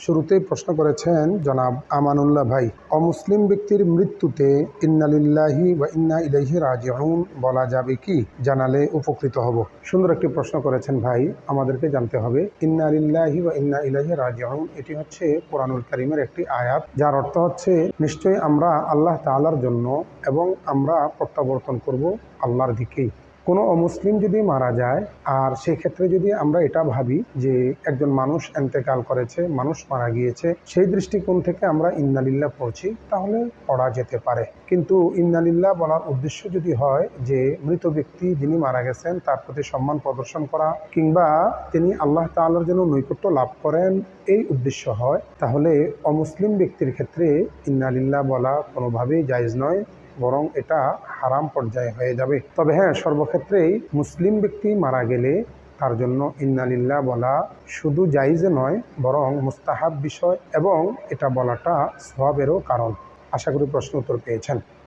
শুরুতেই প্রশ্ন করেছেন জনাব আমানুল্লাহ ভাই, অমুসলিম ব্যক্তির মৃত্যুতে ইন্না লিল্লাহি ওয়া ইন্না ইলাইহি রাজিউন বলা যাবে কি? জানালে উপকৃত হব। সুন্দর একটি প্রশ্ন করেছেন ভাই। আমাদেরকে জানতে হবে ইন্না লিল্লাহি ওয়া ইন্না ইলাইহি রাজিউন এটি হচ্ছে কোরআনুল কারীমের একটি আয়াত, যার অর্থ হচ্ছে নিশ্চয়ই আমরা আল্লাহ তাআলার জন্য এবং আমরা প্রত্যাবর্তন করব আল্লাহর দিকেই। কোনো অমুসলিম যদি মারা যায় আর সেই ক্ষেত্রে যদি আমরা এটা ভাবি যে একজন মানুষ এন্তেকাল করেছে, মানুষ মারা গিয়েছে, সেই দৃষ্টিকোণ থেকে আমরা ইন্নালিল্লাহ পড়ছি, তাহলে পড়া যেতে পারে। কিন্তু ইন্নালিল্লাহ বলার উদ্দেশ্য যদি হয় যে মৃত ব্যক্তি যিনি মারা গেছেন তার প্রতি সম্মান প্রদর্শন করা কিংবা তিনি আল্লাহ তাআলার জন্য নৈকট্য লাভ করেন, এই উদ্দেশ্য হয়, তাহলে অমুসলিম ব্যক্তির ক্ষেত্রে ইন্নালিল্লাহ বলা কোনোভাবেই জায়েজ নয়, বরং এটা হারাম পর্যায়ে হয়ে যাবে। তবে হ্যাঁ, সর্বক্ষেত্রেই মুসলিম ব্যক্তি মারা গেলে তার জন্য ইন্নালিল্লাহ বলা শুধু জায়েজ নয়, বরং মুস্তাহাব বিষয় এবং এটা বলাটা সওয়াবেরও কারণ। আশা করি প্রশ্ন উত্তর পেয়েছেন।